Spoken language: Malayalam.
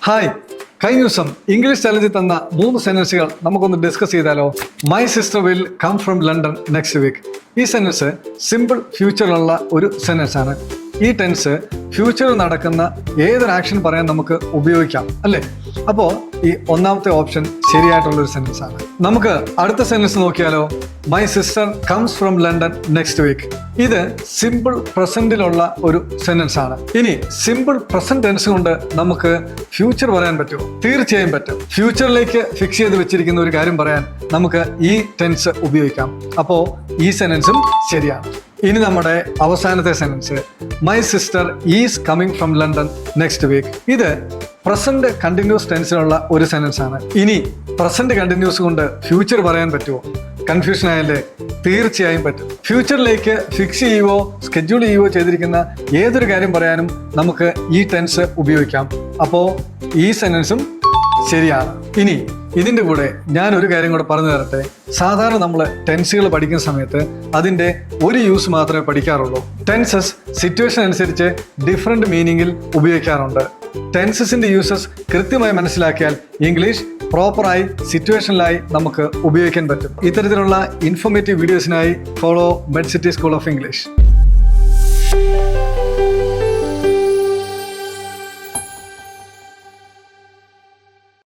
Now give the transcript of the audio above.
ഹായ്, കഴിഞ്ഞ ദിവസം ഇംഗ്ലീഷ് ചലഞ്ചിൽ തന്ന 3 സെന്റൻസുകൾ നമുക്കൊന്ന് ഡിസ്കസ് ചെയ്താലോ? My sister will come from London next week. ഈ സെന്റൻസ് സിമ്പിൾ ഫ്യൂച്ചറിലുള്ള ഒരു സെന്റൻസ് ആണ്. ഈ ടെൻസ് ഫ്യൂച്ചറിൽ നടക്കുന്ന ഏതൊരു ആക്ഷൻ പറയാൻ നമുക്ക് ഉപയോഗിക്കാം, അല്ലേ? അപ്പോൾ ഈ ഒന്നാമത്തെ ഓപ്ഷൻ ശരിയായിട്ടുള്ള ഒരു സെന്റൻസ് ആണ്. നമുക്ക് അടുത്ത സെന്റൻസ് നോക്കിയാലോ? My sister comes from London next week. ഇത് സിമ്പിൾ പ്രസന്റിലുള്ള ഒരു സെന്റൻസ് ആണ്. ഇനി സിമ്പിൾ പ്രസന്റ് ടെൻസ് കൊണ്ട് നമുക്ക് ഫ്യൂച്ചർ പറയാൻ പറ്റുമോ? തീർച്ചയായും പറ്റും. ഫ്യൂച്ചറിലേക്ക് ഫിക്സ് ചെയ്ത് വെച്ചിരിക്കുന്ന ഒരു കാര്യം പറയാൻ നമുക്ക് ഈ ടെൻസ് ഉപയോഗിക്കാം. അപ്പോൾ ഈ സെന്റൻസും ശരിയാണ്. ഇനി നമ്മുടെ അവസാനത്തെ sentence, my sister is coming from London next week. ഇത് പ്രസന്റ് കണ്ടിന്യൂസ് ടെൻസിലുള്ള ഒരു സെന്റൻസ് ആണ്. ഇനി പ്രസന്റ് കണ്ടിന്യൂസ് കൊണ്ട് ഫ്യൂച്ചർ പറയാൻ പറ്റുമോ? കൺഫ്യൂഷൻ ആയല്ലേ? തീർച്ചയായും പറ്റും. ഫ്യൂച്ചറിലേക്ക് ഫിക്സ് ചെയ്യുവോ സ്കെഡ്യൂൾ ചെയ്യുവോ ചെയ്തിരിക്കുന്ന ഏതൊരു കാര്യം പറയാനും നമുക്ക് ഈ ടെൻസ് ഉപയോഗിക്കാം. അപ്പോൾ ഈ സെന്റൻസും ശരിയാണ്. ഇനി ഇതിൻ്റെ കൂടെ ഞാൻ ഒരു കാര്യം കൂടെ പറഞ്ഞു തരട്ടെ. സാധാരണ നമ്മൾ ടെൻസുകൾ പഠിക്കുന്ന സമയത്ത് അതിൻ്റെ ഒരു യൂസ് മാത്രമേ പഠിക്കാറുള്ളൂ. ടെൻസസ് സിറ്റുവേഷൻ അനുസരിച്ച് ഡിഫറെൻറ്റ് മീനിങ്ങിൽ ഉപയോഗിക്കാറുണ്ട്. ടെൻസസിൻ്റെ യൂസസ് കൃത്യമായി മനസ്സിലാക്കിയാൽ ഇംഗ്ലീഷ് പ്രോപ്പറായി സിറ്റുവേഷനിലായി നമുക്ക് ഉപയോഗിക്കാൻ പറ്റും. ഇത്തരത്തിലുള്ള ഇൻഫോർമേറ്റീവ് വീഡിയോസിനായി follow Med City School of English.